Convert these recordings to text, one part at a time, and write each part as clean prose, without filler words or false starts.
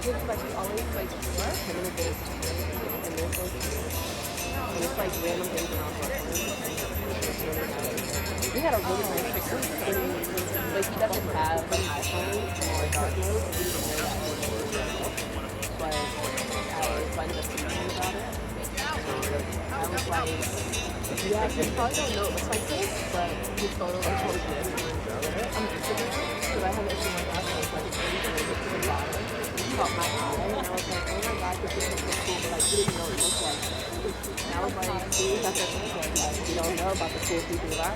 kids like we always like work and then there's and there's those and it's like random things around work. We had a really nice picture like he doesn't have an iPhone or dark mode, so he didn't know that but I find up to him about it. I was like, yeah, you probably don't know it looks like this, but his photo looks really good. I'm interested in it because I have an issue with that, so I was like, it's caught my eye, and I was like, oh my god, this is so cool, but like, you didn't know what it looked like. And I was like, see, that's what it looks like. You don't know about the cool people of our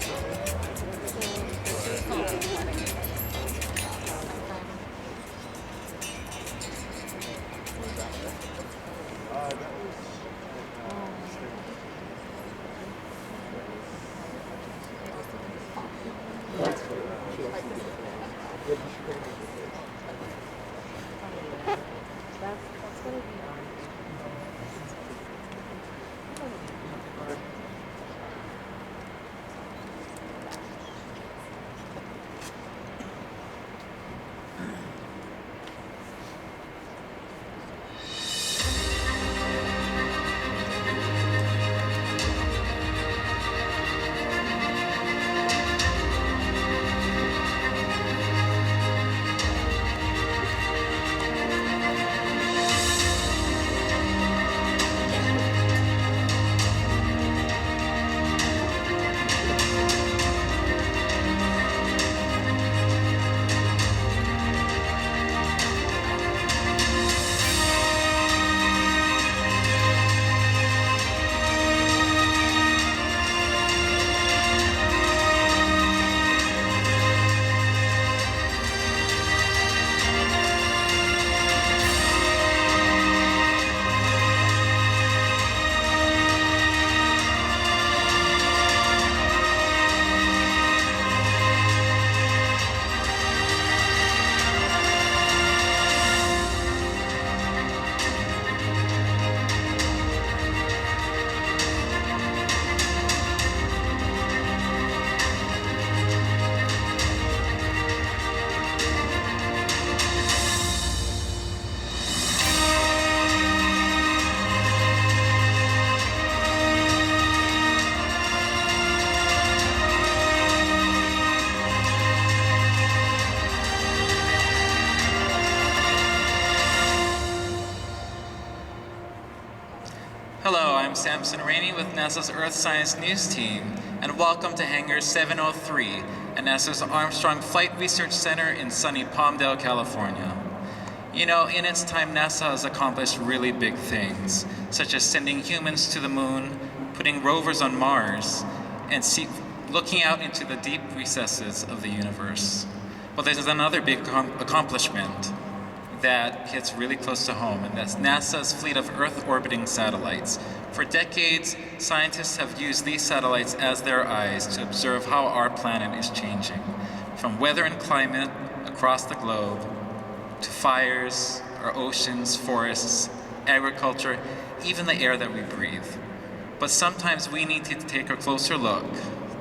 Hello, I'm Samson Rainey with NASA's Earth Science News Team, and welcome to Hangar 703 at NASA's Armstrong Flight Research Center in sunny Palmdale, California. You know, in its time, NASA has accomplished really big things, such as sending humans to the moon, putting rovers on Mars, and looking out into the deep recesses of the universe. But there's another big accomplishment that hits really close to home, and that's NASA's fleet of Earth-orbiting satellites. For decades, scientists have used these satellites as their eyes to observe how our planet is changing, from weather and climate across the globe, to fires, our oceans, forests, agriculture, even the air that we breathe. But sometimes we need to take a closer look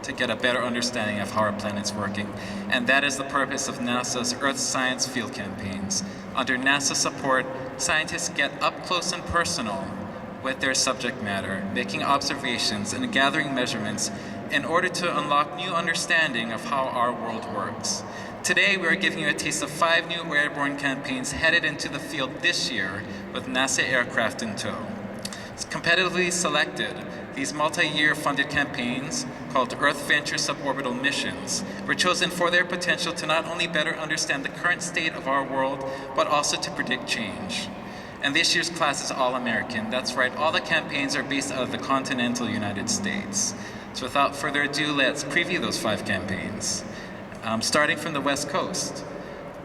to get a better understanding of how our planet's working, and that is the purpose of NASA's Earth Science field campaigns. Under NASA support, scientists get up close and personal with their subject matter, making observations and gathering measurements in order to unlock new understanding of how our world works. Today, we are giving you a taste of 5 new airborne campaigns headed into the field this year with NASA aircraft in tow. Competitively selected, these multi-year funded campaigns, called Earth Venture Suborbital Missions, were chosen for their potential to not only better understand the current state of our world, but also to predict change. And this year's class is all-American. That's right, all the campaigns are based out of the continental United States. So without further ado, let's preview those 5 campaigns. Starting from the West Coast.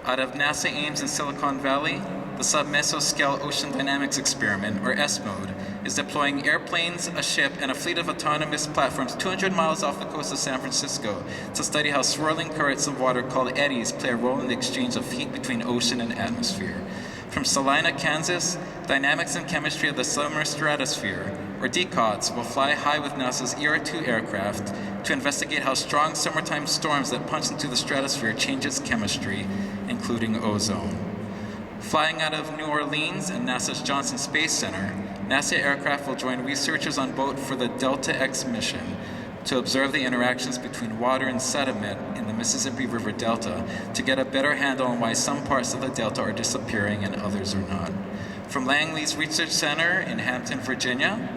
Out of NASA Ames in Silicon Valley, the Submesoscale Ocean Dynamics Experiment, or SMODE, is deploying airplanes, a ship, and a fleet of autonomous platforms 200 miles off the coast of San Francisco to study how swirling currents of water called eddies play a role in the exchange of heat between ocean and atmosphere. From Salina, Kansas, Dynamics and Chemistry of the Summer Stratosphere, or DCOTS, will fly high with NASA's ER-2 aircraft to investigate how strong summertime storms that punch into the stratosphere change its chemistry, including ozone. Flying out of New Orleans and NASA's Johnson Space Center, NASA aircraft will join researchers on board for the Delta X mission to observe the interactions between water and sediment in the Mississippi River Delta to get a better handle on why some parts of the Delta are disappearing and others are not. From Langley's Research Center in Hampton, Virginia,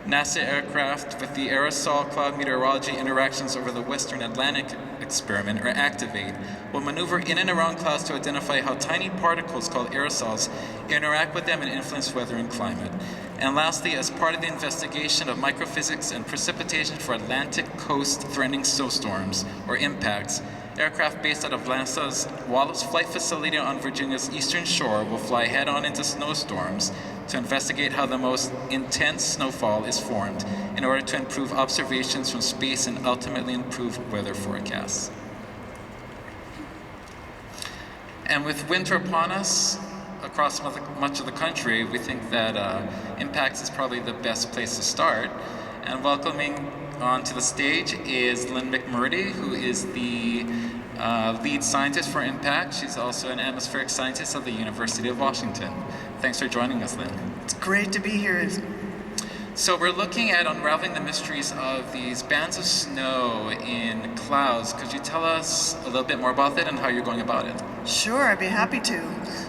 NASA aircraft with the aerosol cloud meteorology interactions over the Western Atlantic experiment, or ACTIVATE, will maneuver in and around clouds to identify how tiny particles called aerosols interact with them and influence weather and climate. And lastly, as part of the investigation of microphysics and precipitation for Atlantic coast threatening snowstorms, or impacts, aircraft based out of NASA's Wallops Flight Facility on Virginia's eastern shore will fly head-on into snowstorms to investigate how the most intense snowfall is formed in order to improve observations from space and ultimately improve weather forecasts. And with winter upon us across much of the country, we think that impacts is probably the best place to start. And welcoming onto the stage is Lynn McMurray, who is the lead scientist for IMPACT. She's also an atmospheric scientist at the University of Washington. Thanks for joining us, Lynn. It's great to be here. So we're looking at unraveling the mysteries of these bands of snow in clouds. Could you tell us a little bit more about that and how you're going about it? Sure, I'd be happy to.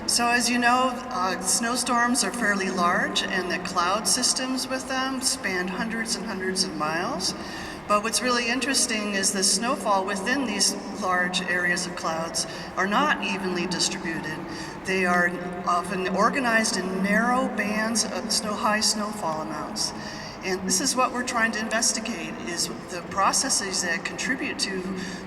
So as you know, snowstorms are fairly large, and the cloud systems with them span hundreds and hundreds of miles. But what's really interesting is the snowfall within these large areas of clouds are not evenly distributed. They are often organized in narrow bands of high snowfall amounts. And this is what we're trying to investigate, is the processes that contribute to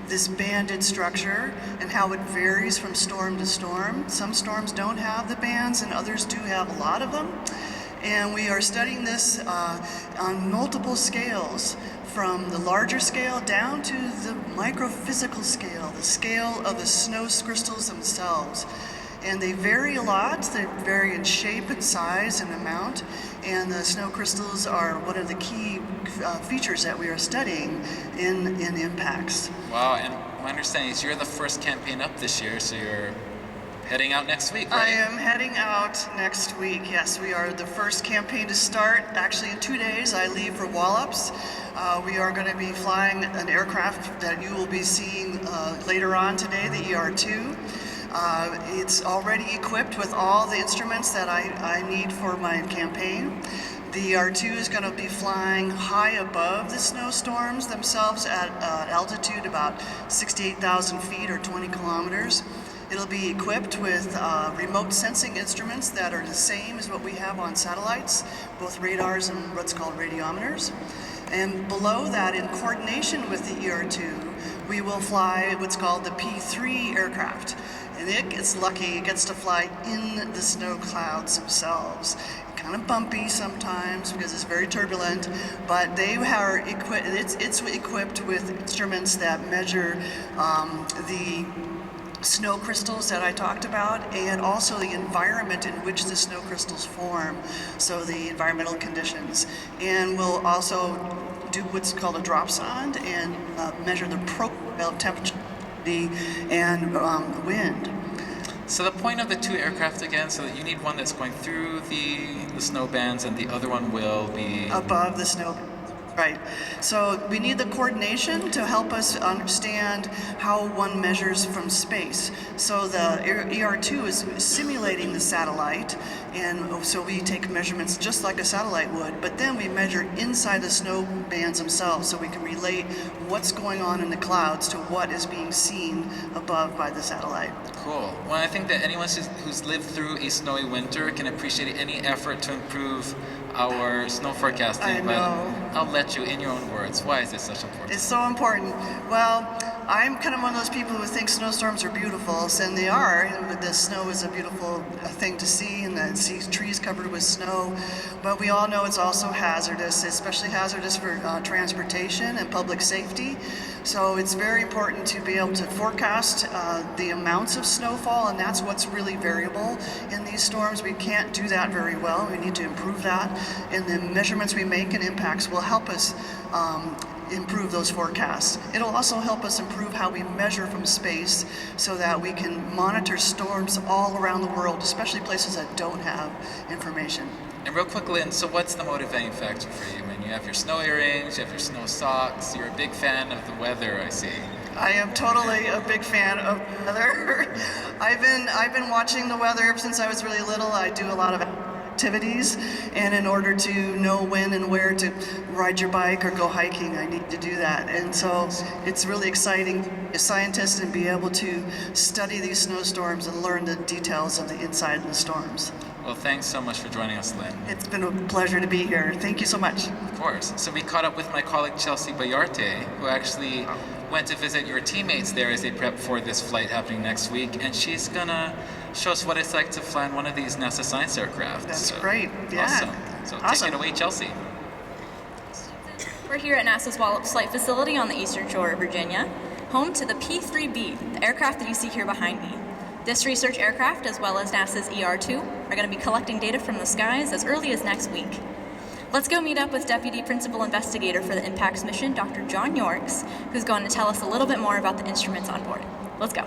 this banded structure and how it varies from storm to storm. Some storms don't have the bands and others do have a lot of them. And we are studying this on multiple scales, from the larger scale down to the microphysical scale, the scale of the snow crystals themselves. And they vary a lot. They vary in shape and size and amount. And the snow crystals are one of the key features that we are studying in impacts. Wow, and my understanding is you're the first campaign up this year, so you're heading out next week, right? I am heading out next week, yes. We are the first campaign to start. Actually, in 2 days, I leave for Wallops. We are going to be flying an aircraft that you will be seeing later on today, the ER-2. It's already equipped with all the instruments that I need for my campaign. The ER-2 is going to be flying high above the snowstorms themselves at altitude about 68,000 feet or 20 kilometers. It'll be equipped with remote sensing instruments that are the same as what we have on satellites, both radars and what's called radiometers. And below that, in coordination with the ER-2, we will fly what's called the P3 aircraft. And it gets lucky, it gets to fly in the snow clouds themselves. Kind of bumpy sometimes because it's very turbulent, but they are it's equipped with instruments that measure the snow crystals that I talked about, and also the environment in which the snow crystals form, so the environmental conditions. And we'll also do what's called a drop sonde and measure the profile of temperature and wind. So the point of the two aircraft again, so that you need one that's going through the snow bands and the other one will be above the snow. Right. So we need the coordination to help us understand how one measures from space. So the ER-2 is simulating the satellite, and so we take measurements just like a satellite would, but then we measure inside the snow bands themselves so we can relate what's going on in the clouds to what is being seen above by the satellite. Cool. Well, I think that anyone who's lived through a snowy winter can appreciate any effort to improve our snow forecasting. I know. But I'll let you, in your own words, why is this such important? It's so important. Well, I'm kind of one of those people who think snowstorms are beautiful, and they are. The snow is a beautiful thing to see, and see trees covered with snow. But we all know it's also hazardous, especially hazardous for transportation and public safety. So it's very important to be able to forecast the amounts of snowfall, and that's what's really variable in these storms. We can't do that very well. We need to improve that, and the measurements we make and impacts will help us improve those forecasts. It'll also help us improve how we measure from space so that we can monitor storms all around the world, especially places that don't have information. And real quick, Lynn, so what's the motivating factor for you? I mean, you have your snow earrings, you have your snow socks, you're a big fan of the weather, I see. I am totally a big fan of weather. I've been watching the weather ever since I was really little. I do a lot of activities, and in order to know when and where to ride your bike or go hiking, I need to do that. And so it's really exciting to be a scientist and be able to study these snowstorms and learn the details of the inside of the storms. Well, thanks so much for joining us, Lynn. It's been a pleasure to be here. Thank you so much. Of course. So we caught up with my colleague Chelsea Bayarte, who actually went to visit your teammates there as they prep for this flight happening next week, and she's gonna show us what it's like to fly in one of these NASA science aircraft. That's great. Yeah. Awesome. So Awesome. take it away, Chelsea. We're here at NASA's Wallops Flight Facility on the Eastern Shore of Virginia, home to the P-3B, the aircraft that you see here behind me. This research aircraft, as well as NASA's ER-2, are going to be collecting data from the skies as early as next week. Let's go meet up with Deputy Principal Investigator for the IMPACTS mission, Dr. John Yorks, who's going to tell us a little bit more about the instruments on board. Let's go.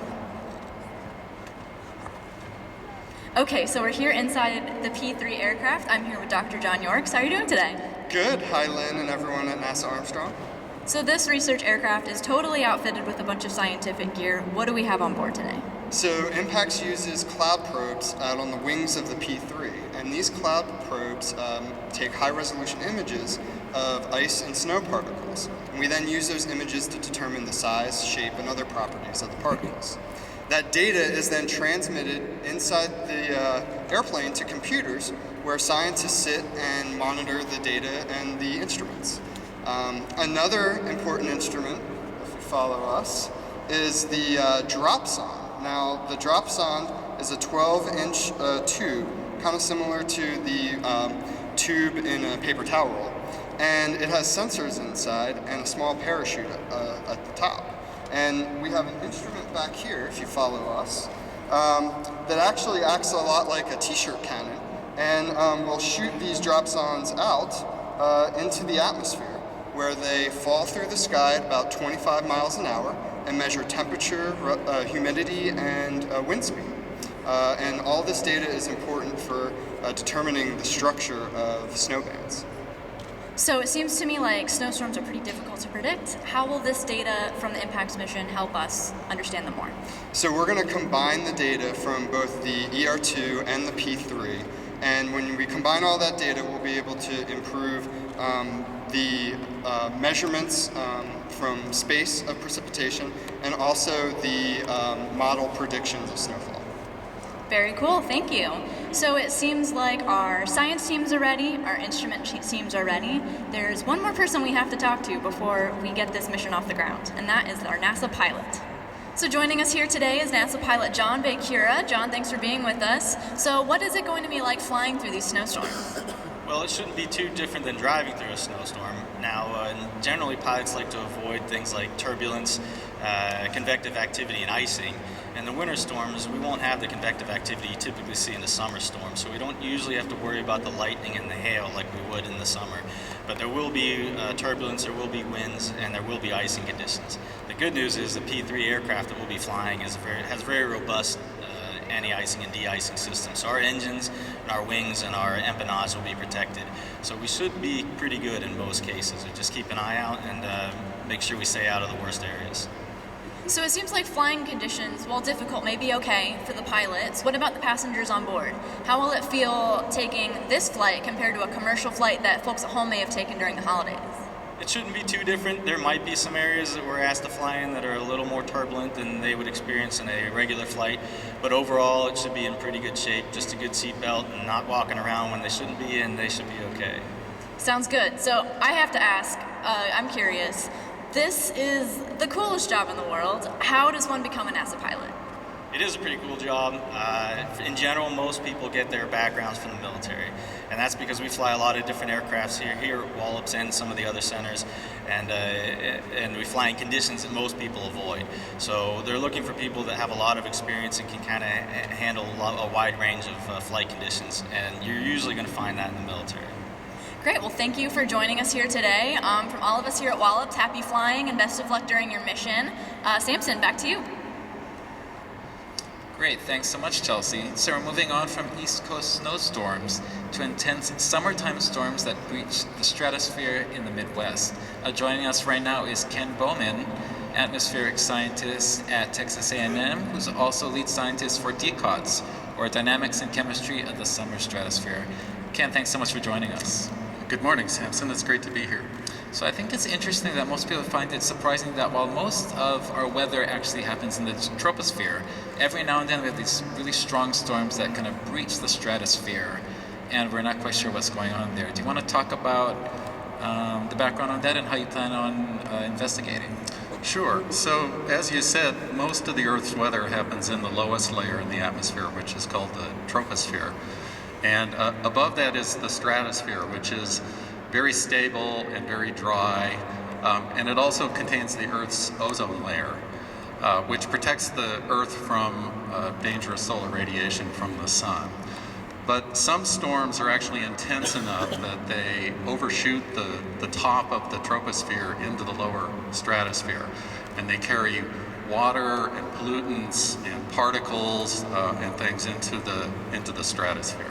Okay, so we're here inside the P-3 aircraft. I'm here with Dr. John Yorks. How are you doing today? Good. Hi, Lynn and everyone at NASA Armstrong. So this research aircraft is totally outfitted with a bunch of scientific gear. What do we have on board today? So IMPACTS uses cloud probes out on the wings of the P-3, and these cloud probes take high-resolution images of ice and snow particles. And we then use those images to determine the size, shape, and other properties of the particles. That data is then transmitted inside the airplane to computers, where scientists sit and monitor the data and the instruments. Another important instrument, if you follow us, is the dropson. Now, the dropson is a 12-inch tube, kind of similar to the tube in a paper towel roll, and it has sensors inside and a small parachute at the top. And we have an instrument back here, if you follow us, that actually acts a lot like a t-shirt cannon, and will shoot these dropsons out into the atmosphere, where they fall through the sky at about 25 miles an hour and measure temperature, humidity, and wind speed. And all this data is important for determining the structure of snow bands. So it seems to me like snowstorms are pretty difficult to predict. How will this data from the IMPACTS mission help us understand them more? So we're going to combine the data from both the ER2 and the P3, and when we combine all that data, we'll be able to improve the measurements from space of precipitation and also the model predictions of snowfall. Very cool, thank you. So it seems like our science teams are ready, our instrument teams are ready. There's one more person we have to talk to before we get this mission off the ground, and that is our NASA pilot. So joining us here today is NASA pilot John Bakura. John, thanks for being with us. So what is it going to be like flying through these snowstorms? Well, it shouldn't be too different than driving through a snowstorm. Now, generally pilots like to avoid things like turbulence, convective activity, and icing. In the winter storms, we won't have the convective activity you typically see in the summer storms, so we don't usually have to worry about the lightning and the hail like we would in the summer. But there will be turbulence, there will be winds, and there will be icing conditions. The good news is the P-3 aircraft that we'll be flying has very robust anti-icing and de-icing systems. So our engines, and our wings, and our empennage will be protected. So we should be pretty good in most cases. So just keep an eye out and make sure we stay out of the worst areas. So it seems like flying conditions, while difficult, may be okay for the pilots. What about the passengers on board? How will it feel taking this flight compared to a commercial flight that folks at home may have taken during the holidays? It shouldn't be too different. There might be some areas that we're asked to fly in that are a little more turbulent than they would experience in a regular flight, but overall it should be in pretty good shape. Just a good seatbelt and not walking around when they shouldn't be in, they should be okay. Sounds good. So I have to ask, I'm curious, this is the coolest job in the world. How does one become a NASA pilot? It is a pretty cool job. In general, most people get their backgrounds from the military, and that's because we fly a lot of different aircrafts here at Wallops and some of the other centers, and we fly in conditions that most people avoid. So they're looking for people that have a lot of experience and can kind of handle a wide range of flight conditions, and you're usually going to find that in the military. Great, well thank you for joining us here today. From all of us here at Wallops, happy flying and best of luck during your mission. Samson, back to you. Great, thanks so much, Chelsea. So we're moving on from East Coast snowstorms to intense summertime storms that breach the stratosphere in the Midwest. Joining us right now is Ken Bowman, atmospheric scientist at Texas A&M, who's also lead scientist for DCOTS, or Dynamics and Chemistry of the Summer Stratosphere. Ken, thanks so much for joining us. Good morning, Samson. It's great to be here. So I think it's interesting that most people find it surprising that while most of our weather actually happens in the troposphere, every now and then we have these really strong storms that kind of breach the stratosphere, and we're not quite sure what's going on there. Do you want to talk about the background on that and how you plan on investigating? Sure. So, as you said, most of the Earth's weather happens in the lowest layer in the atmosphere, which is called the troposphere. And above that is the stratosphere, which is very stable and very dry, and it also contains the Earth's ozone layer, which protects the Earth from dangerous solar radiation from the sun. But some storms are actually intense enough that they overshoot the top of the troposphere into the lower stratosphere, and they carry water and pollutants and particles and things into the stratosphere.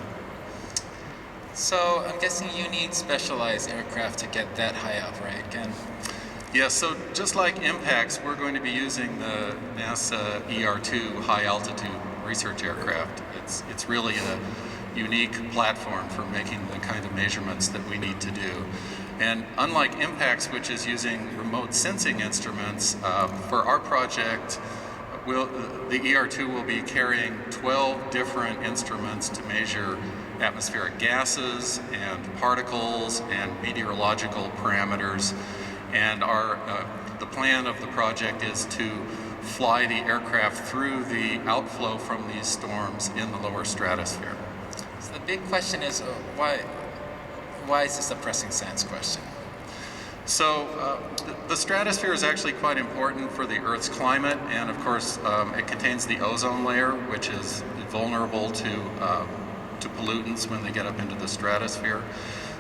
So I'm guessing you need specialized aircraft to get that high up, right, Ken? Yeah, so just like impacts, we're going to be using the NASA ER2 high altitude research aircraft. It's really a unique platform for making the kind of measurements that we need to do. And unlike impacts, which is using remote sensing instruments, for our project, the ER2 will be carrying 12 different instruments to measure atmospheric gases and particles and meteorological parameters. And the plan of the project is to fly the aircraft through the outflow from these storms in the lower stratosphere. So the big question is, why is this a pressing science question? So the stratosphere is actually quite important for the Earth's climate, and of course it contains the ozone layer, which is vulnerable to pollutants when they get up into the stratosphere.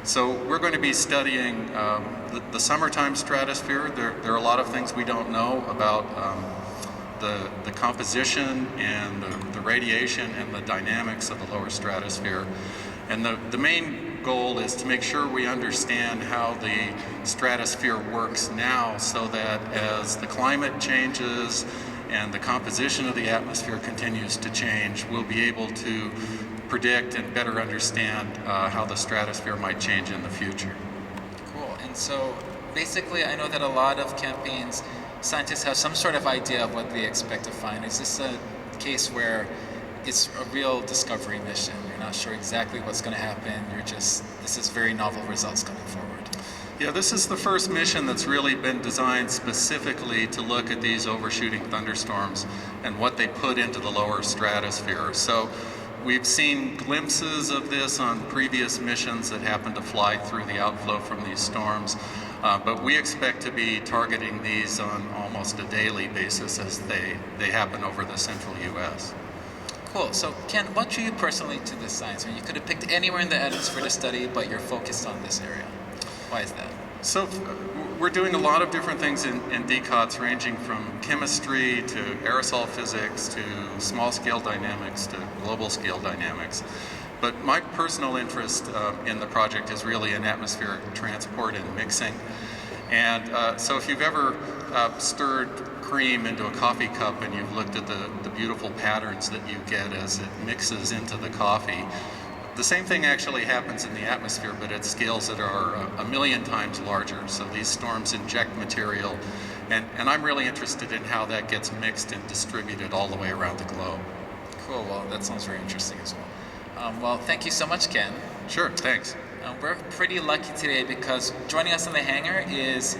So we're going to be studying the summertime stratosphere. There are a lot of things we don't know about the composition and the radiation and the dynamics of the lower stratosphere. And the main goal is to make sure we understand how the stratosphere works now, so that as the climate changes and the composition of the atmosphere continues to change, we'll be able to predict and better understand how the stratosphere might change in the future. Cool. And so basically I know that a lot of campaigns, scientists have some sort of idea of what they expect to find. Is this a case where it's a real discovery mission? You're not sure exactly what's going to happen. This is very novel results coming forward. Yeah, this is the first mission that's really been designed specifically to look at these overshooting thunderstorms and what they put into the lower stratosphere. So we've seen glimpses of this on previous missions that happened to fly through the outflow from these storms, but we expect to be targeting these on almost a daily basis as they happen over the central U.S. Cool. So Ken, what drew you personally to this science? I mean, you could have picked anywhere in the atmosphere to study, but you're focused on this area. Why is that? So we're doing a lot of different things in DCOTS, ranging from chemistry to aerosol physics to small-scale dynamics to global-scale dynamics. But my personal interest in the project is really in atmospheric transport and mixing. And so if you've ever stirred cream into a coffee cup and you've looked at the beautiful patterns that you get as it mixes into the coffee, the same thing actually happens in the atmosphere, but at scales that are a million times larger. So these storms inject material, and I'm really interested in how that gets mixed and distributed all the way around the globe. Cool. Well, that sounds very interesting as well. Well, thank you so much, Ken. Sure, thanks. We're pretty lucky today because joining us in the hangar is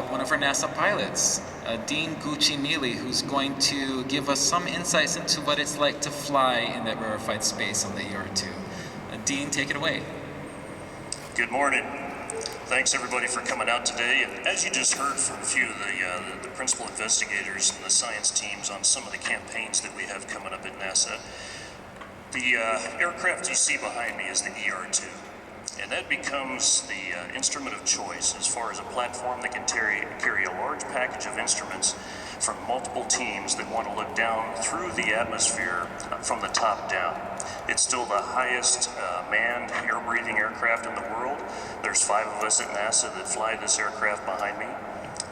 one of our NASA pilots, Dean Gucci Miele, who's going to give us some insights into what it's like to fly in that rarefied space on the ER2. Dean, take it away. Good morning. Thanks everybody for coming out today. And as you just heard from a few of the principal investigators and the science teams on some of the campaigns that we have coming up at NASA, the aircraft you see behind me is the ER2. And that becomes the instrument of choice as far as a platform that can carry a large package of instruments from multiple teams that want to look down through the atmosphere from the top down. It's still the highest manned air-breathing aircraft in the world. There's 5 of us at NASA that fly this aircraft behind me.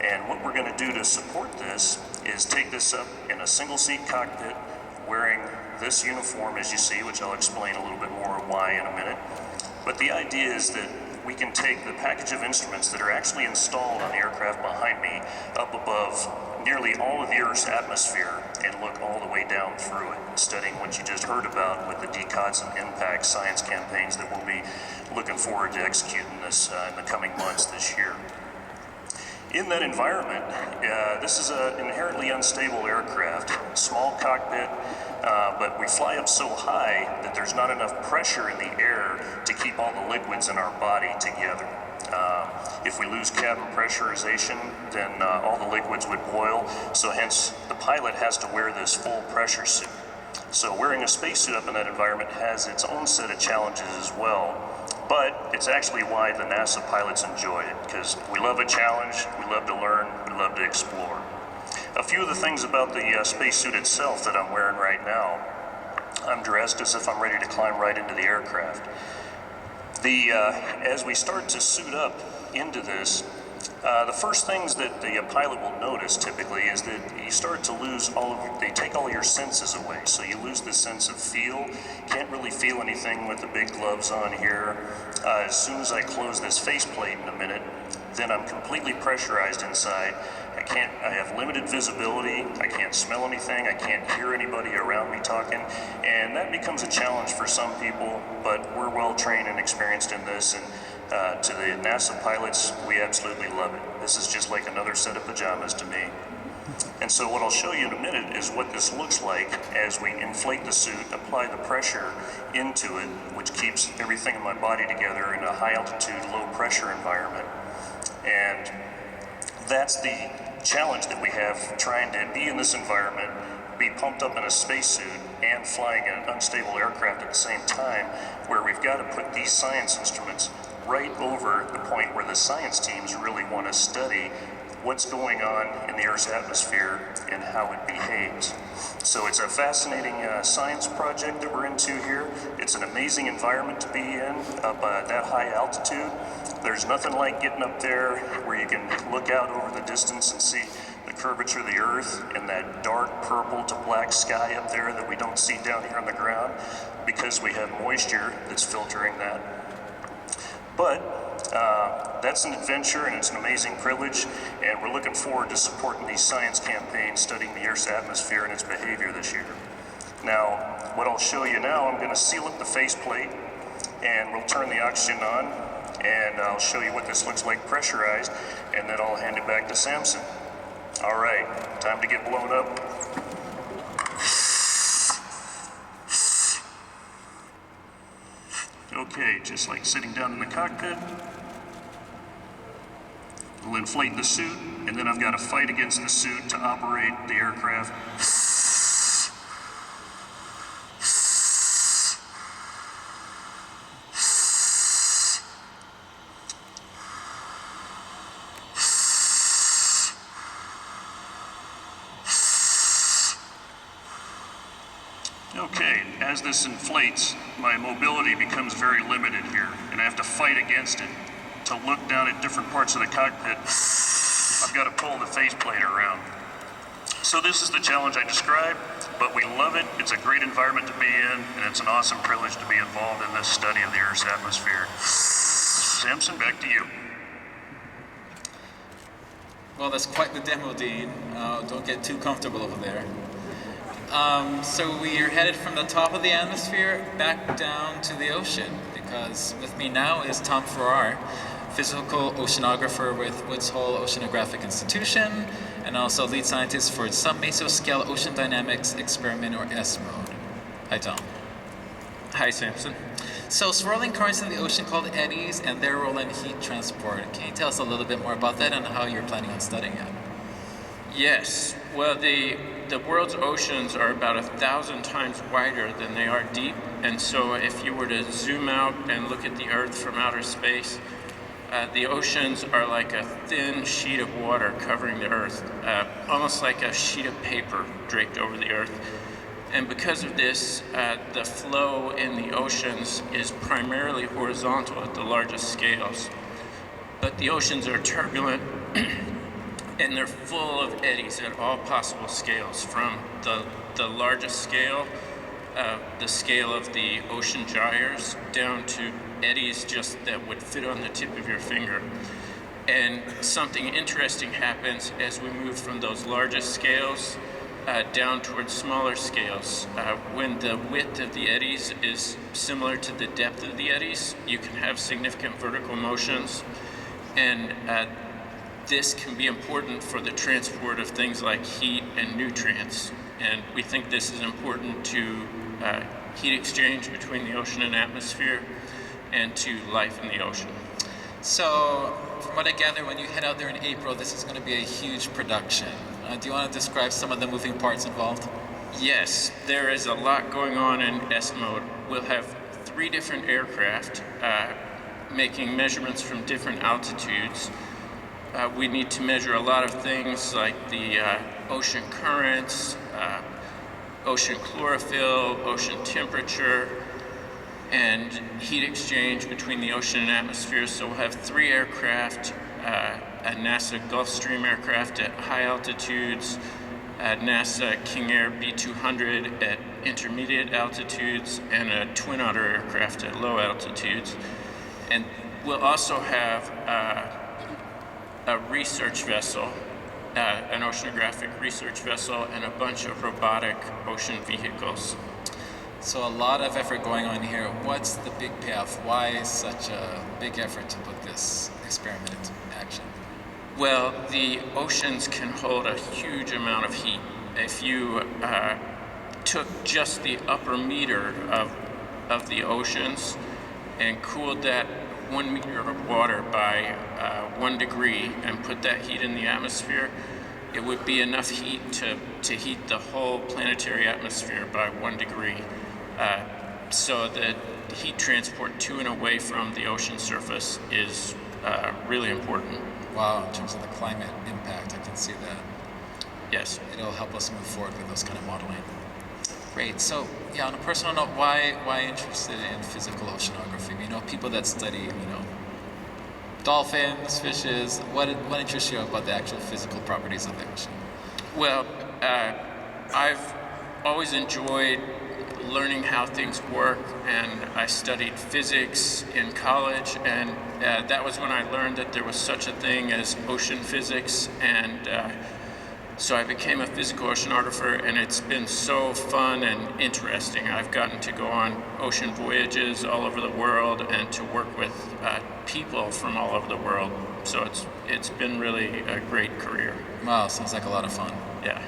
And what we're going to do to support this is take this up in a single-seat cockpit wearing this uniform, as you see, which I'll explain a little bit more why in a minute. But the idea is that we can take the package of instruments that are actually installed on the aircraft behind me up above nearly all of the Earth's atmosphere and look all the way down through it, studying what you just heard about with the DCOTS and impact science campaigns that we'll be looking forward to executing this in the coming months this year. In that environment, this is an inherently unstable aircraft, small cockpit, but we fly up so high that there's not enough pressure in the air to keep all the liquids in our body together. If we lose cabin pressurization, then all the liquids would boil, so hence the pilot has to wear this full pressure suit. So wearing a spacesuit up in that environment has its own set of challenges as well. But it's actually why the NASA pilots enjoy it, because we love a challenge, we love to learn, we love to explore. A few of the things about the spacesuit itself that I'm wearing right now, I'm dressed as if I'm ready to climb right into the aircraft. As we start to suit up into this, the first things that the pilot will notice typically is that you start to lose they take all your senses away. So you lose the sense of feel. Can't really feel anything with the big gloves on here. As soon as I close this faceplate in a minute, then I'm completely pressurized inside. I have limited visibility. I can't smell anything. I can't hear anybody around me talking. And that becomes a challenge for some people, but we're well trained and experienced in this. And to the NASA pilots, we absolutely love it. This is just like another set of pajamas to me. And so what I'll show you in a minute is what this looks like as we inflate the suit, apply the pressure into it, which keeps everything in my body together in a high altitude, low pressure environment. And that's the challenge that we have, trying to be in this environment, be pumped up in a spacesuit and flying an unstable aircraft at the same time, where we've got to put these science instruments right over the point where the science teams really want to study what's going on in the Earth's atmosphere and how it behaves. So it's a fascinating science project that we're into here. It's an amazing environment to be in up at that high altitude. There's nothing like getting up there where you can look out over the distance and see the curvature of the Earth and that dark purple to black sky up there that we don't see down here on the ground because we have moisture that's filtering that. But that's an adventure and it's an amazing privilege, and we're looking forward to supporting these science campaigns studying the Earth's atmosphere and its behavior this year. Now, what I'll show you now, I'm going to seal up the faceplate and we'll turn the oxygen on, and I'll show you what this looks like pressurized, and then I'll hand it back to Samson. All right, time to get blown up. Okay, just like sitting down in the cockpit. We'll inflate the suit, and then I've got to fight against the suit to operate the aircraft. Okay, as this inflates, my mobility becomes very limited here, and I have to fight against it. To look down at different parts of the cockpit, I've got to pull the faceplate around. So this is the challenge I described, but we love it. It's a great environment to be in, and it's an awesome privilege to be involved in this study of the Earth's atmosphere. Samson, back to you. Well, that's quite the demo, Dean. Don't get too comfortable over there. So we are headed from the top of the atmosphere back down to the ocean, because with me now is Tom Farrar, physical oceanographer with Woods Hole Oceanographic Institution and also lead scientist for Sub-Mesoscale Ocean Dynamics Experiment, or SMODE. Hi, Tom. Hi, Samson. So swirling currents in the ocean called eddies and their role in heat transport. Can you tell us a little bit more about that and how you're planning on studying it? Yes. Well, the world's oceans are about 1,000 times wider than they are deep, and so if you were to zoom out and look at the Earth from outer space, the oceans are like a thin sheet of water covering the Earth, almost like a sheet of paper draped over the Earth. And because of this, the flow in the oceans is primarily horizontal at the largest scales. But the oceans are turbulent and they're full of eddies at all possible scales, from the largest scale, the scale of the ocean gyres, down to eddies just that would fit on the tip of your finger. And something interesting happens as we move from those largest scales down towards smaller scales. When the width of the eddies is similar to the depth of the eddies, you can have significant vertical motions, and this can be important for the transport of things like heat and nutrients. And we think this is important to heat exchange between the ocean and atmosphere, and to life in the ocean. So, from what I gather, when you head out there in April, this is going to be a huge production. Do you want to describe some of the moving parts involved? Yes, there is a lot going on in SMODE. We'll have 3 different aircraft making measurements from different altitudes. We need to measure a lot of things like the ocean currents, ocean chlorophyll, ocean temperature, and heat exchange between the ocean and atmosphere. So we'll have 3 aircraft, a NASA Gulfstream aircraft at high altitudes, a NASA King Air B200 at intermediate altitudes, and a Twin Otter aircraft at low altitudes. And we'll also have a research vessel, an oceanographic research vessel, and a bunch of robotic ocean vehicles. So a lot of effort going on here. What's the big payoff? Why such a big effort to put this experiment into action? Well, the oceans can hold a huge amount of heat. If you took just the upper meter of the oceans and cooled that 1 meter of water by 1 degree and put that heat in the atmosphere, it would be enough heat to heat the whole planetary atmosphere by 1 degree. So the heat transport to and away from the ocean surface is really important. Wow, in terms of the climate impact, I can see that. Yes. It'll help us move forward with those kind of modeling. Great. So, yeah, on a personal note, why interested in physical oceanography? You know, people that study, dolphins, fishes. What interests you about the actual physical properties of the ocean? Well, I've always enjoyed learning how things work, and I studied physics in college, and that was when I learned that there was such a thing as ocean physics, and so I became a physical oceanographer, and it's been so fun and interesting. I've gotten to go on ocean voyages all over the world and to work with people from all over the world, so it's been really a great career. Wow, sounds like a lot of fun. Yeah.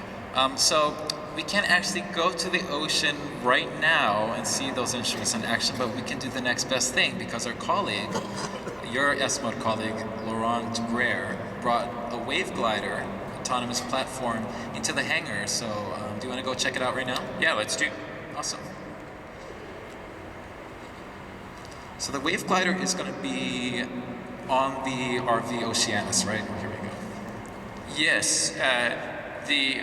So we can't actually go to the ocean right now and see those instruments in action, but we can do the next best thing, because our colleague, your SMODE colleague, Laurent Greer, brought a wave glider autonomous platform into the hangar. So do you want to go check it out right now? Yeah, let's do. Awesome. So the wave glider is going to be on the RV Oceanus, right? Here we go. Yes, the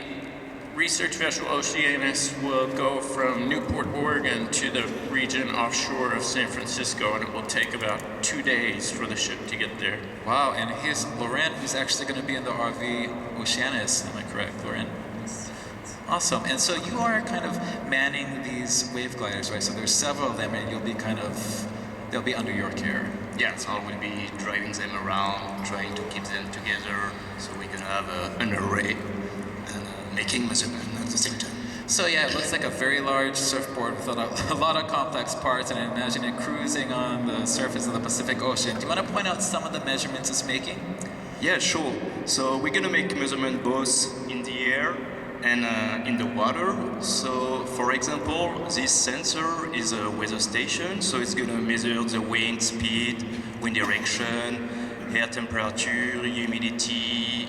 research vessel Oceanus will go from Newport, Oregon to the region offshore of San Francisco, and it will take about 2 days for the ship to get there. Wow, and here's Laurent, who's actually going to be in the RV Oceanus, am I correct, Laurent? Awesome, and so you are kind of manning these wave gliders, right? So there's several of them, and you'll be they'll be under your care. Yeah, so I will be driving them around, trying to keep them together, so we can have an array and making measurements at the same time. So yeah, it looks like a very large surfboard with a lot of complex parts, and I imagine it cruising on the surface of the Pacific Ocean. Do you want to point out some of the measurements it's making? Yeah, sure. So we're gonna make measurement both in the air and in the water. So for example, this sensor is a weather station, so it's gonna measure the wind speed, wind direction, air temperature, humidity,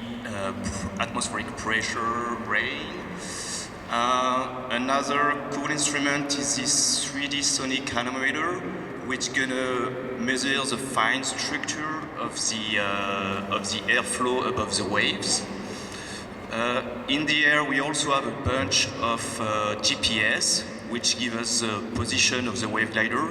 atmospheric pressure, rain. Another cool instrument is this 3D sonic anemometer, which gonna measure the fine structure of the airflow above the waves. In the air, we also have a bunch of GPS, which give us the position of the wave glider,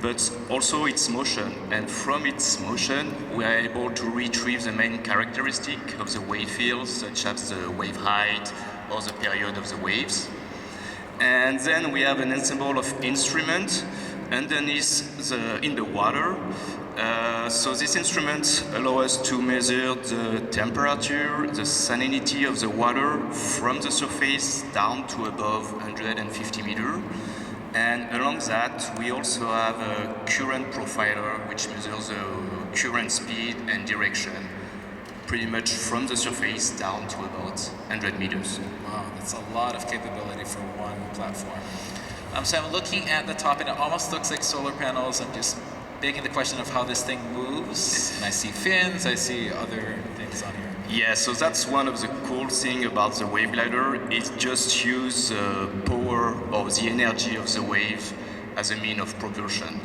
but also its motion. And from its motion, we are able to retrieve the main characteristic of the wave fields, such as the wave height or the period of the waves. And then we have an ensemble of instruments underneath in the water. So this instrument allows us to measure the temperature, the salinity of the water from the surface down to above 150 meters. And along that, we also have a current profiler, which measures the current speed and direction, pretty much from the surface down to about 100 meters. Wow, that's a lot of capability for one platform. So I'm looking at the top, and it almost looks like solar panels. I'm just begging the question of how this thing moves. And I see fins, I see other things on here. Yeah, so that's one of the cool things about the wave glider. It just uses the power or the energy of the wave as a mean of propulsion.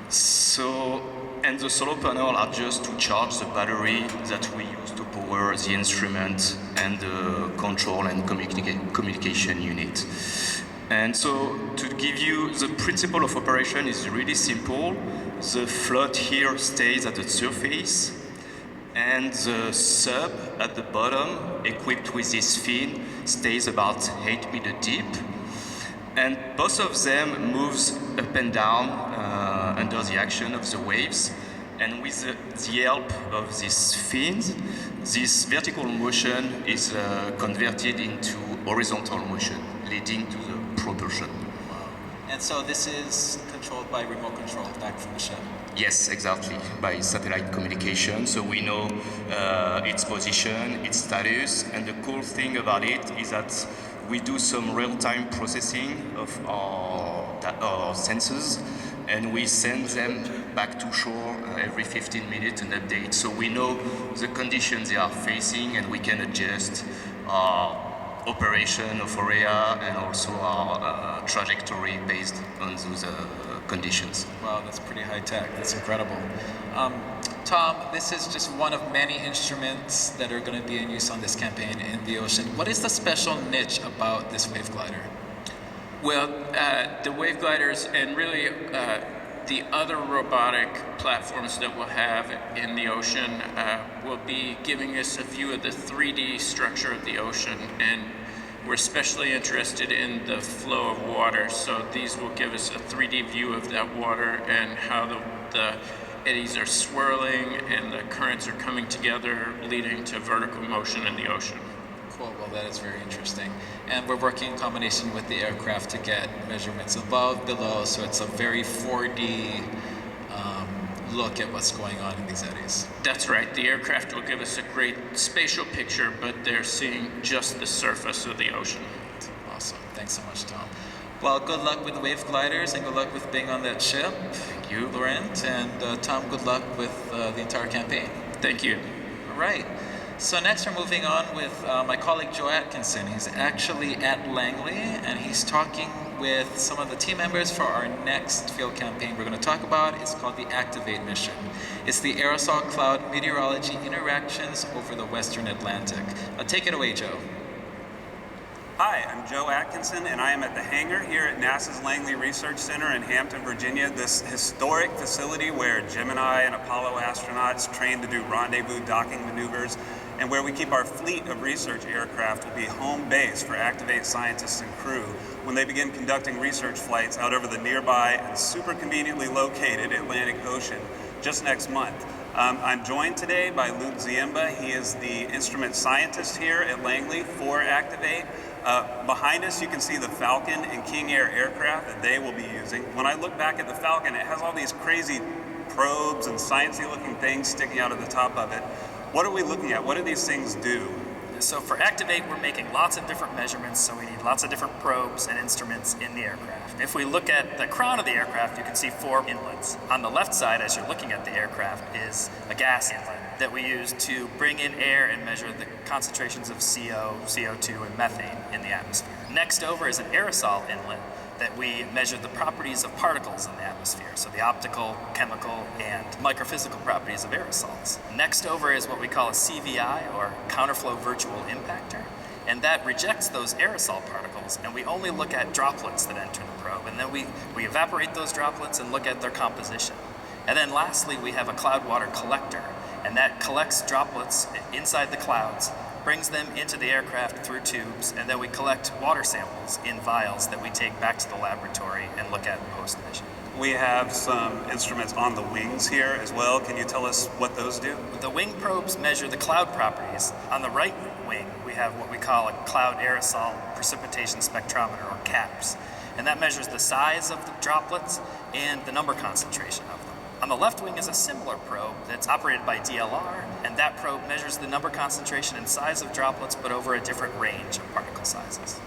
So, and the solar panel are just to charge the battery that we use to power the instrument and the control and communication unit. And so, to give you the principle of operation is really simple. The float here stays at the surface, and the sub at the bottom, equipped with this fin, stays about 8 meters deep. And both of them moves up and down under the action of the waves. And with the help of these fins, this vertical motion is converted into horizontal motion, leading to the propulsion. Wow. And so this is controlled by remote control back from the ship? Yes, exactly, by satellite communication. So we know its position, its status, and the cool thing about it is that we do some real-time processing of our sensors, and we send them back to shore every 15 minutes an update. So we know the conditions they are facing, and we can adjust our operation of area and also our trajectory based on those conditions. Wow, that's pretty high tech. That's incredible. Tom, this is just one of many instruments that are going to be in use on this campaign in the ocean. What is the special niche about this wave glider? Well, the wave gliders and really the other robotic platforms that we'll have in the ocean will be giving us a view of the 3D structure of the ocean, and we're especially interested in the flow of water, so these will give us a 3D view of that water and how the eddies are swirling and the currents are coming together, leading to vertical motion in the ocean. Cool, well that is very interesting. And we're working in combination with the aircraft to get measurements above, below, so it's a very 4D look at what's going on in these eddies. That's right, the aircraft will give us a great spatial picture, but they're seeing just the surface of the ocean. Awesome, thanks so much, Tom. Well, good luck with the wave gliders and good luck with being on that ship. Thank you. Laurent, and Tom, good luck with the entire campaign. Thank you. All right. So next we're moving on with my colleague Joe Atkinson. He's actually at Langley, and he's talking with some of the team members for our next field campaign we're going to talk about. It's called the Activate mission. It's the aerosol cloud meteorology interactions over the Western Atlantic. Take it away, Joe. Hi, I'm Joe Atkinson, and I am at the hangar here at NASA's Langley Research Center in Hampton, Virginia, this historic facility where Gemini and Apollo astronauts train to do rendezvous docking maneuvers, and where we keep our fleet of research aircraft will be home base for Activate scientists and crew when they begin conducting research flights out over the nearby and super conveniently located Atlantic Ocean just next month. I'm joined today by Luke Ziemba. He is the instrument scientist here at Langley for Activate. Behind us, you can see the Falcon and King Air aircraft that they will be using. When I look back at the Falcon, it has all these crazy probes and sciencey looking things sticking out of the top of it. What are we looking at? What do these things do? So for Activate, we're making lots of different measurements, so we need lots of different probes and instruments in the aircraft. If we look at the crown of the aircraft, you can see 4 inlets. On the left side, as you're looking at the aircraft, is a gas inlet that we use to bring in air and measure the concentrations of CO, CO2, and methane in the atmosphere. Next over is an aerosol inlet that we measure the properties of particles in the atmosphere, so the optical, chemical, and microphysical properties of aerosols. Next over is what we call a CVI, or counterflow virtual impactor, and that rejects those aerosol particles, and we only look at droplets that enter the probe, and then we evaporate those droplets and look at their composition. And then lastly, we have a cloud water collector, and that collects droplets inside the clouds, brings them into the aircraft through tubes, and then we collect water samples in vials that we take back to the laboratory and look at post-mission. We have some instruments on the wings here as well. Can you tell us what those do? The wing probes measure the cloud properties. On the right wing, we have what we call a cloud aerosol precipitation spectrometer, or CAPS, and that measures the size of the droplets and the number concentration of them. On the left wing is a similar probe that's operated by DLR, and that probe measures the number concentration and size of droplets, but over a different range of particle sizes.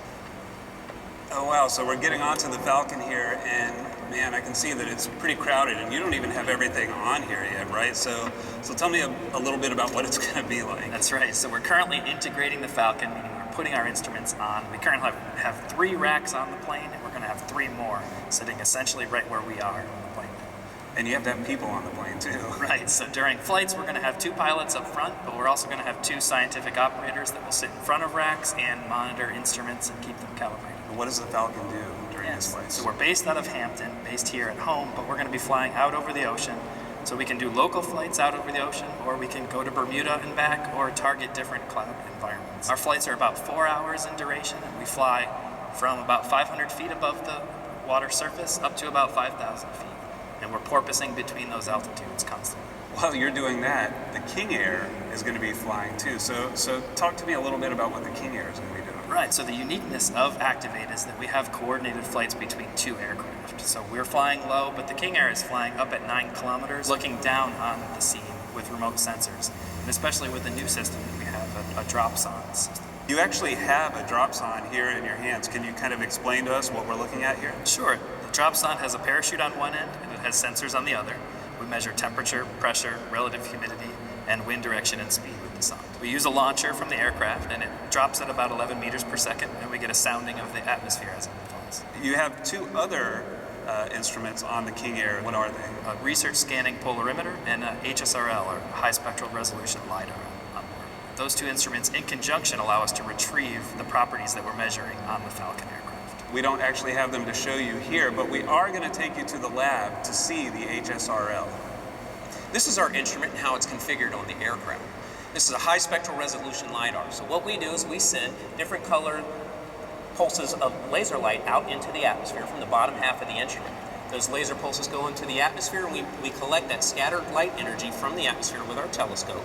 Oh wow, so we're getting onto the Falcon here, and man, I can see that it's pretty crowded, and you don't even have everything on here yet, right? So tell me a little bit about what it's going to be like. That's right, so we're currently integrating the Falcon, meaning we're putting our instruments on. We currently have 3 racks on the plane, and we're going to have 3 more sitting essentially right where we are on the plane. And you have to have people on the plane too. Right, so during flights we're going to have 2 pilots up front, but we're also going to have 2 scientific operators that will sit in front of racks and monitor instruments and keep them calibrated. And what does the Falcon do during this flight? So we're based out of Hampton, based here at home, but we're going to be flying out over the ocean. So we can do local flights out over the ocean, or we can go to Bermuda and back, or target different cloud environments. Our flights are about 4 hours in duration, and we fly from about 500 feet above the water surface up to about 5,000 feet. And we're porpoising between those altitudes constantly. While you're doing that, the King Air is going to be flying too. So talk to me a little bit about what the King Air is going to be doing. Right, so the uniqueness of Activate is that we have coordinated flights between 2 aircraft. So we're flying low, but the King Air is flying up at 9 kilometers, looking down on the scene with remote sensors. And especially with the new system, we have a drops-on system. You actually have a drops-on here in your hands. Can you kind of explain to us what we're looking at here? Sure. The drops-on has a parachute on one end, and it has sensors on the other. We measure temperature, pressure, relative humidity, and wind direction and speed with the sonde. We use a launcher from the aircraft, and it drops at about 11 meters per second, and we get a sounding of the atmosphere as it falls. You have 2 other instruments on the King Air. What are they? A research scanning polarimeter and a HSRL, or high spectral resolution LiDAR on board. Those 2 instruments in conjunction allow us to retrieve the properties that we're measuring on the Falcon aircraft. We don't actually have them to show you here, but we are going to take you to the lab to see the HSRL. This is our instrument and how it's configured on the aircraft. This is a high spectral resolution LiDAR. So what we do is we send different colored pulses of laser light out into the atmosphere from the bottom half of the instrument. Those laser pulses go into the atmosphere, and we collect that scattered light energy from the atmosphere with our telescope,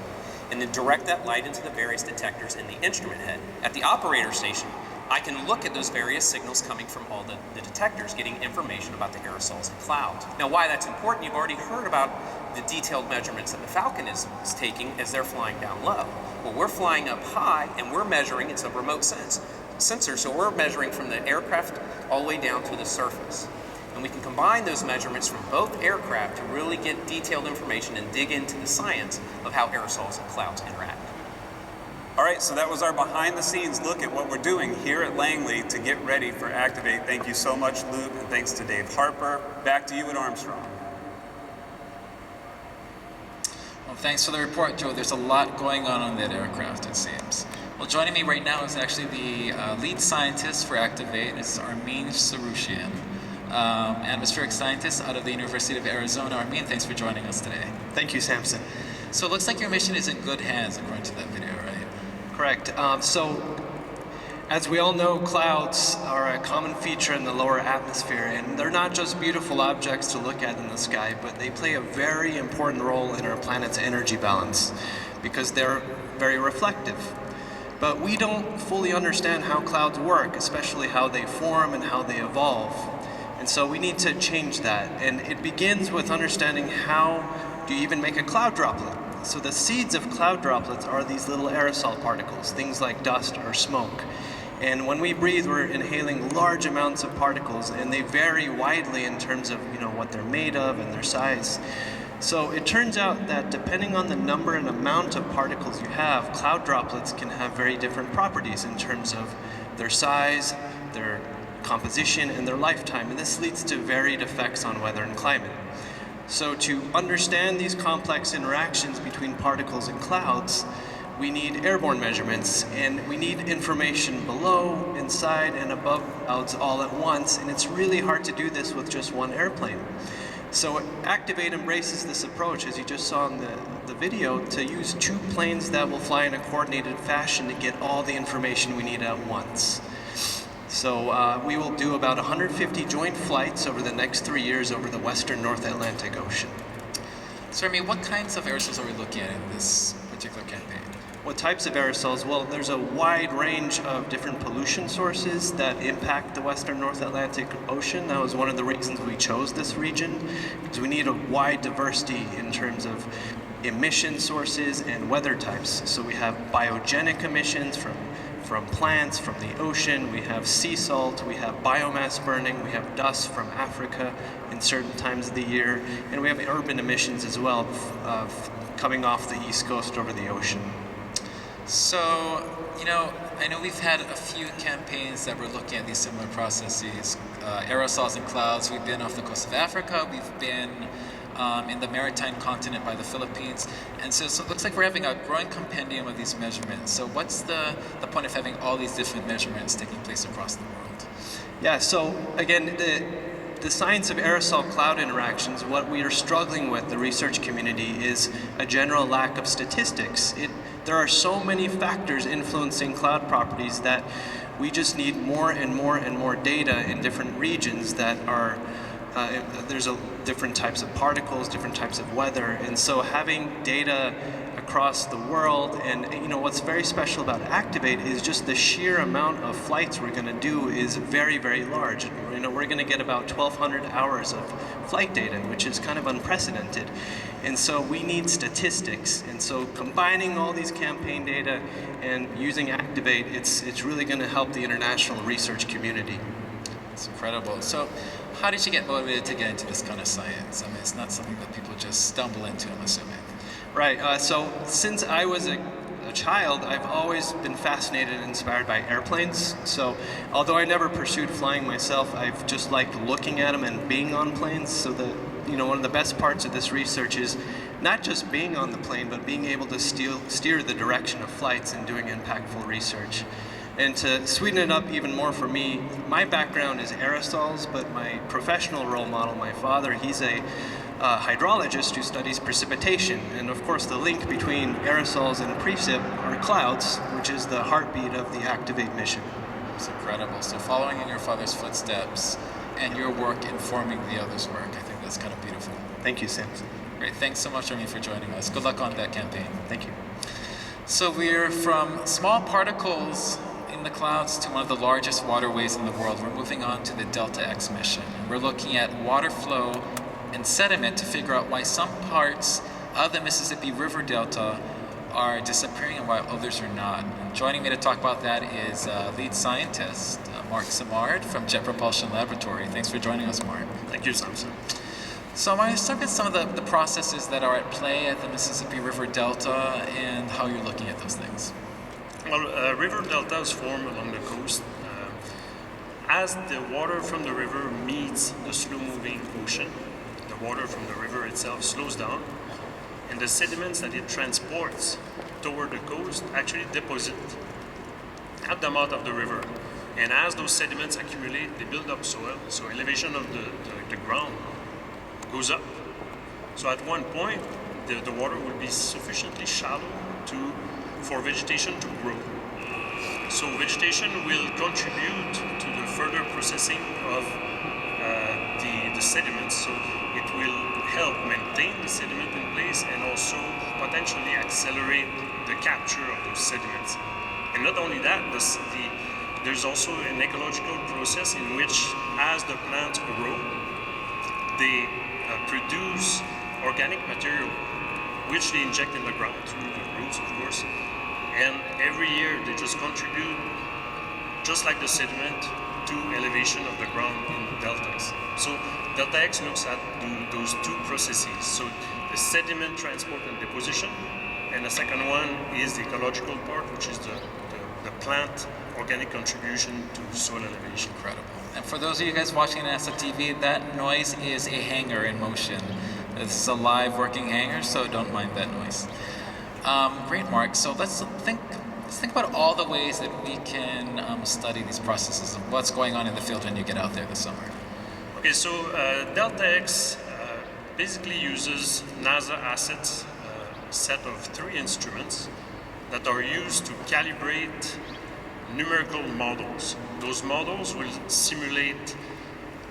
and then direct that light into the various detectors in the instrument head. At the operator station, I can look at those various signals coming from all the detectors, getting information about the aerosols and clouds. Now, why that's important, you've already heard about the detailed measurements that the Falcon is taking as they're flying down low. Well, we're flying up high, and we're measuring, it's a remote sensor, so we're measuring from the aircraft all the way down to the surface. And we can combine those measurements from both aircraft to really get detailed information and dig into the science of how aerosols and clouds interact. All right, so that was our behind-the-scenes look at what we're doing here at Langley to get ready for Activate. Thank you so much, Luke, and thanks to Dave Harper. Back to you at Armstrong. Well, thanks for the report, Joe. There's a lot going on that aircraft, it seems. Well, joining me right now is actually the lead scientist for Activate. It's Armin Sarushian, atmospheric scientist out of the University of Arizona. Armin, thanks for joining us today. Thank you, Samson. So it looks like your mission is in good hands, according to that video, right? Correct. So, as we all know, clouds are a common feature in the lower atmosphere, and they're not just beautiful objects to look at in the sky, but they play a very important role in our planet's energy balance because they're very reflective. But we don't fully understand how clouds work, especially how they form and how they evolve. And so we need to change that. And it begins with understanding how do you even make a cloud droplet. So the seeds of cloud droplets are these little aerosol particles, things like dust or smoke. And when we breathe, we're inhaling large amounts of particles, and they vary widely in terms of what they're made of and their size. So it turns out that depending on the number and amount of particles you have, cloud droplets can have very different properties in terms of their size, their composition, and their lifetime. And this leads to varied effects on weather and climate. So to understand these complex interactions between particles and clouds, we need airborne measurements, and we need information below, inside, and above clouds all at once, and it's really hard to do this with just one airplane. So Activate embraces this approach, as you just saw in the video, to use 2 planes that will fly in a coordinated fashion to get all the information we need at once. So we will do about 150 joint flights over the next 3 years over the western North Atlantic Ocean. So, I mean, what kinds of aerosols are we looking at in this particular campaign? What types of aerosols? Well, there's a wide range of different pollution sources that impact the western North Atlantic Ocean. That was one of the reasons we chose this region, because we need a wide diversity in terms of emission sources and weather types. So we have biogenic emissions from plants, from the ocean, we have sea salt, we have biomass burning, we have dust from Africa in certain times of the year, and we have urban emissions as well, coming off the east coast over the ocean. So, I know we've had a few campaigns that were looking at these similar processes. Aerosols and clouds, we've been off the coast of Africa, we've been in the maritime continent by the Philippines, and so it looks like we're having a growing compendium of these measurements. So what's the point of having all these different measurements taking place across the world? Yeah, so again, the science of aerosol-cloud interactions, what we are struggling with, the research community, is a general lack of statistics. There are so many factors influencing cloud properties that we just need more and more and more data in different regions that are, there's different types of particles, different types of weather, and so having data across the world, and what's very special about Activate is just the sheer amount of flights we're going to do is very, very large. We're going to get about 1,200 hours of flight data, which is kind of unprecedented. And so we need statistics. And so combining all these campaign data and using Activate, it's really going to help the international research community. It's incredible. So how did you get motivated to get into this kind of science? I mean, it's not something that people just stumble into, I'm assuming. Right. So since I was a child, I've always been fascinated and inspired by airplanes. So although I never pursued flying myself, I've just liked looking at them and being on planes. So one of the best parts of this research is not just being on the plane, but being able to steer the direction of flights and doing impactful research. And to sweeten it up even more for me, my background is aerosols, but my professional role model, my father, he's a hydrologist who studies precipitation. And of course, the link between aerosols and precip are clouds, which is the heartbeat of the Activate mission. It's incredible. So following in your father's footsteps and your work informing the others' work, I think that's kind of beautiful. Thank you, Sam. Great. Thanks so much, Remy, for joining us. Good luck on that campaign. Thank you. So we're from small particles in the clouds to one of the largest waterways in the world. We're moving on to the Delta X mission. We're looking at water flow and sediment to figure out why some parts of the Mississippi River Delta are disappearing and why others are not. Joining me to talk about that is lead scientist Mark Simard from Jet Propulsion Laboratory. Thanks for joining us, Mark. Thank you, Samson. So I'm going to start with some of the processes that are at play at the Mississippi River Delta and how you're looking at those things. Well, river deltas form along the coast as the water from the river meets the slow-moving ocean. The water from the river itself slows down, and the sediments that it transports toward the coast actually deposit at the mouth of the river. And as those sediments accumulate, they build up soil, so elevation of the ground goes up. So at one point, the water will be sufficiently shallow for vegetation to grow. So vegetation will contribute to the further processing of the sediments. So it will help maintain the sediment in place and also potentially accelerate the capture of those sediments. And not only that, there's also an ecological process in which, as the plants grow, they produce organic material which they inject in the ground through the roots, of course. And every year they just contribute, just like the sediment, to elevation of the ground in Delta X. So Delta X looks at those two processes. So the sediment transport and deposition, and the second one is the ecological part, which is the plant organic contribution to soil elevation. Incredible. And for those of you guys watching NASA TV, that noise is a hangar in motion. This is a live working hangar, so don't mind that noise. Great, Mark. So let's think about all the ways that we can study these processes and what's going on in the field when you get out there this summer. Okay, so Delta X basically uses NASA assets, a set of 3 instruments that are used to calibrate numerical models. Those models will simulate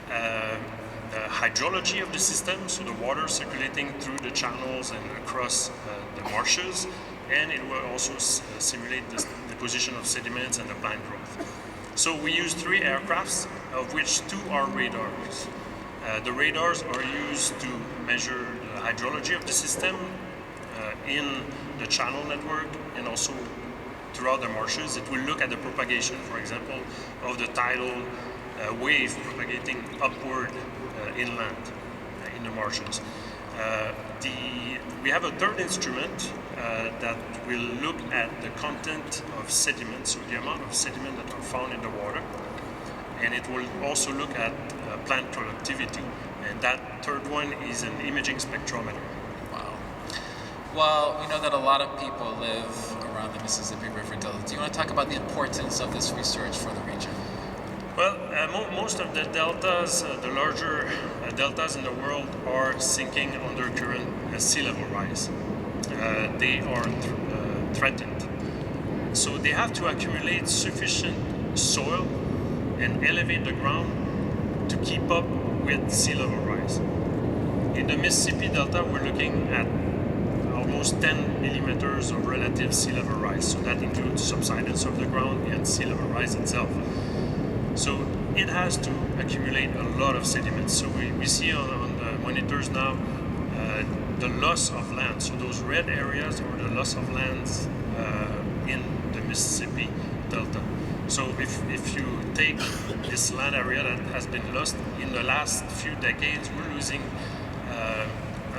the hydrology of the system, so the water circulating through the channels and across the marshes, and it will also simulate the position of sediments and the plant growth. So we use 3 aircrafts, of which 2 are radars. The radars are used to measure the hydrology of the system in the channel network and also throughout the marshes. It will look at the propagation, for example, of the tidal wave propagating upward inland in the marshes. We have a third instrument that will look at the content of sediment, so the amount of sediment that are found in the water, and it will also look at plant productivity, and that third one is an imaging spectrometer. Wow. Well, we know that a lot of people live around the Mississippi River Delta. Do you want to talk about the importance of this research for the region? Well, most of the deltas, the larger deltas in the world, are sinking under current sea level rise. They are threatened. So they have to accumulate sufficient soil and elevate the ground to keep up with sea level rise. In the Mississippi Delta, we're looking at almost 10 millimeters of relative sea level rise. So that includes subsidence of the ground and sea level rise itself. So it has to accumulate a lot of sediments. So we see on the monitors now the loss of land. So those red areas are the loss of lands in the Mississippi Delta. So if you take this land area that has been lost in the last few decades, we're losing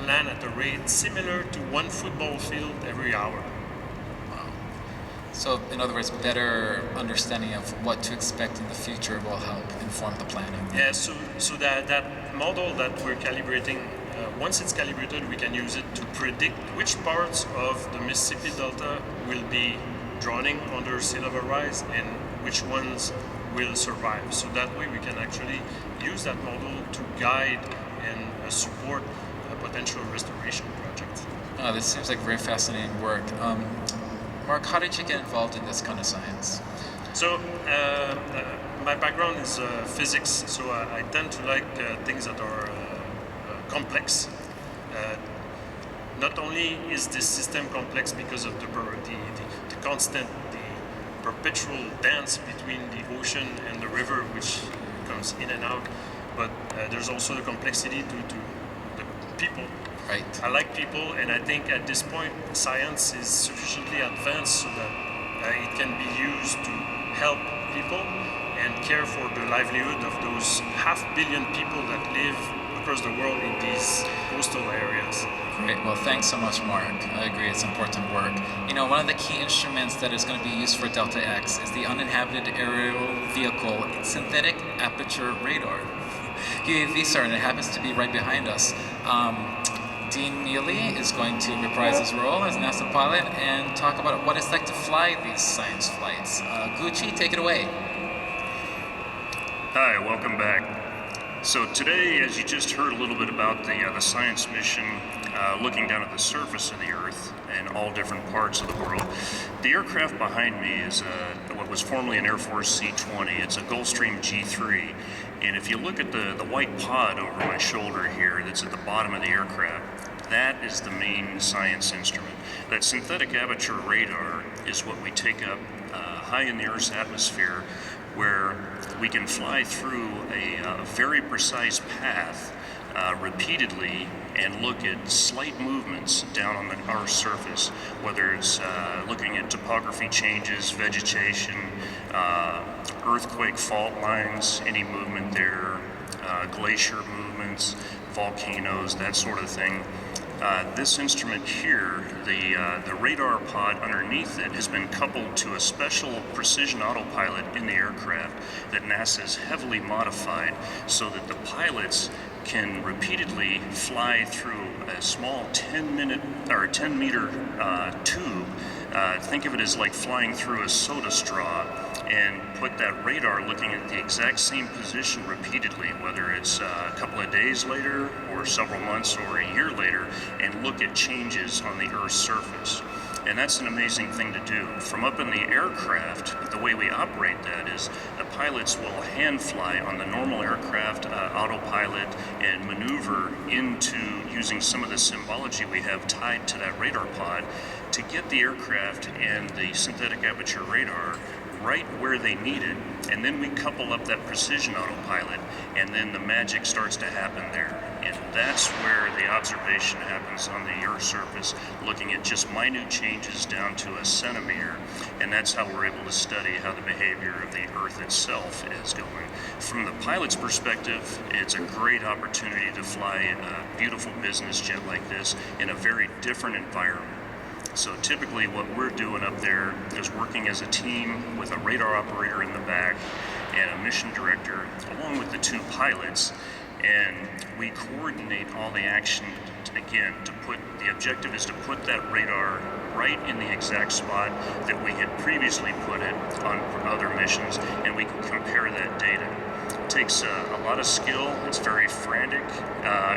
land at a rate similar to 1 football field every hour. So, in other words, better understanding of what to expect in the future will help inform the planning. Yeah, so that model that we're calibrating, once it's calibrated, we can use it to predict which parts of the Mississippi Delta will be drowning under sea level rise and which ones will survive. So that way we can actually use that model to guide and support potential restoration projects. Oh, this seems like very fascinating work. Mark, how did you get involved in this kind of science? So, my background is physics, so I tend to like things that are complex. Not only is this system complex because of the constant, the perpetual dance between the ocean and the river, which comes in and out, but there's also the complexity due to the people. Right. I like people, and I think at this point science is sufficiently advanced so that it can be used to help people and care for the livelihood of those 500 million people that live across the world in these coastal areas. Great. Well, thanks so much, Mark. I agree, it's important work. You know, one of the key instruments that is going to be used for Delta X is the uninhabited aerial vehicle synthetic aperture radar. UAV, sir, and it happens to be right behind us. Dean Miele is going to reprise his role as NASA pilot and talk about what it's like to fly these science flights. Gucci, take it away. Hi, welcome back. So today, as you just heard a little bit about the science mission looking down at the surface of the Earth and all different parts of the world, the aircraft behind me is what was formerly an Air Force C-20. It's a Gulfstream G3. And if you look at the white pod over my shoulder here that's at the bottom of the aircraft, that is the main science instrument. That synthetic aperture radar is what we take up high in the Earth's atmosphere, where we can fly through a very precise path repeatedly and look at slight movements down on the Earth's surface, whether it's looking at topography changes, vegetation, earthquake fault lines, any movement there, glacier movements, volcanoes, that sort of thing. This instrument here, the radar pod underneath it, has been coupled to a special precision autopilot in the aircraft that NASA has heavily modified so that the pilots can repeatedly fly through a small 10-meter tube. Think of it as like flying through a soda straw, and put that radar looking at the exact same position repeatedly, whether it's a couple of days later or several months or a year later, and look at changes on the Earth's surface. And that's an amazing thing to do. From up in the aircraft, the way we operate that is the pilots will hand fly on the normal aircraft autopilot and maneuver into using some of the symbology we have tied to that radar pod to get the aircraft and the synthetic aperture radar right where they need it, and then we couple up that precision autopilot, and then the magic starts to happen there. And that's where the observation happens on the Earth's surface, looking at just minute changes down to a centimeter, and that's how we're able to study how the behavior of the Earth itself is going. From the pilot's perspective, it's a great opportunity to fly a beautiful business jet like this in a very different environment. So typically what we're doing up there is working as a team with a radar operator in the back and a mission director, along with the two pilots, and we coordinate all the action. Again, the objective is to put that radar right in the exact spot that we had previously put it on other missions, and we can compare that data. It takes a lot of skill. It's very frantic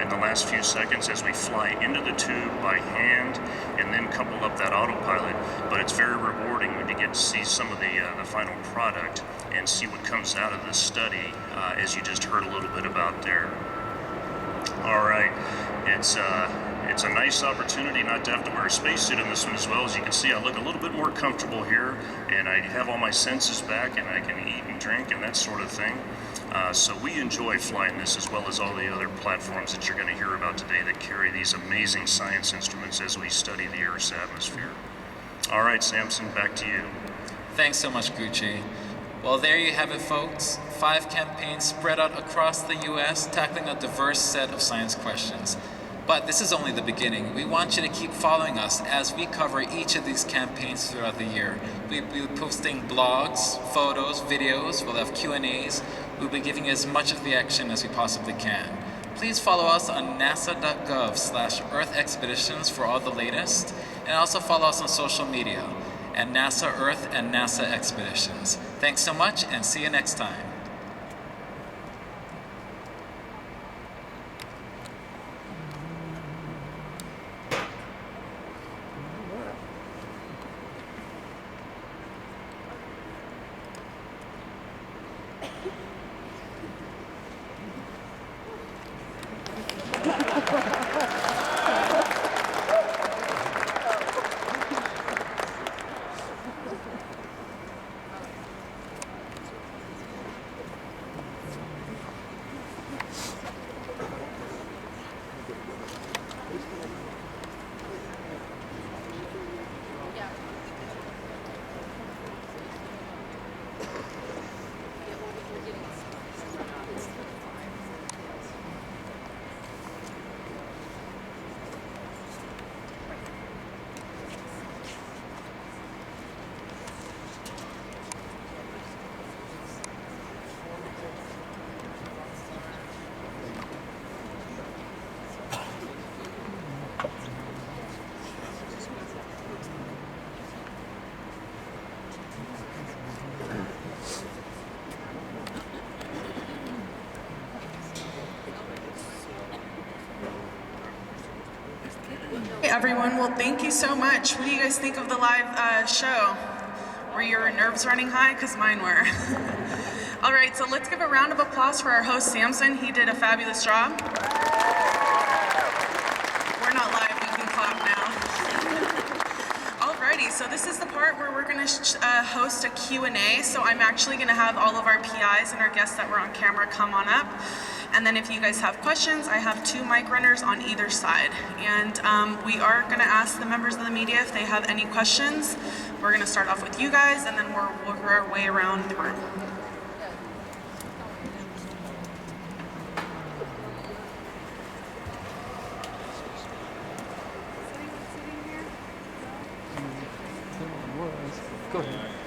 in the last few seconds as we fly into the tube by hand and then couple up that autopilot, but it's very rewarding when you get to see some of the final product and see what comes out of this study, as you just heard a little bit about there. All right, it's a nice opportunity not to have to wear a spacesuit in this one as well. As you can see, I look a little bit more comfortable here, and I have all my senses back, and I can eat and drink and that sort of thing. So we enjoy flying this, as well as all the other platforms that you're going to hear about today that carry these amazing science instruments as we study the Earth's atmosphere. All right, Samson, back to you. Thanks so much, Gucci. Well, there you have it, folks. 5 campaigns spread out across the U.S. tackling a diverse set of science questions. But this is only the beginning. We want you to keep following us as we cover each of these campaigns throughout the year. We'll be posting blogs, photos, videos, we'll have Q&As. We'll be giving you as much of the action as we possibly can. Please follow us on nasa.gov/Earth Expeditions for all the latest, and also follow us on social media at NASA Earth and NASA Expeditions. Thanks so much, and see you next time. Hey everyone, well thank you so much. What do you guys think of the live show? Were your nerves running high? Because mine were. All right, so let's give a round of applause for our host Samson. He did a fabulous job. We're not live, we can clap now. Alrighty, so this is the part where we're going to host a Q&A. So I'm actually going to have all of our PIs and our guests that were on camera come on up. And then if you guys have questions, I have 2 mic runners on either side. And we are gonna ask the members of the media if they have any questions. We're gonna start off with you guys, and then we'll work our way around the room. Go ahead.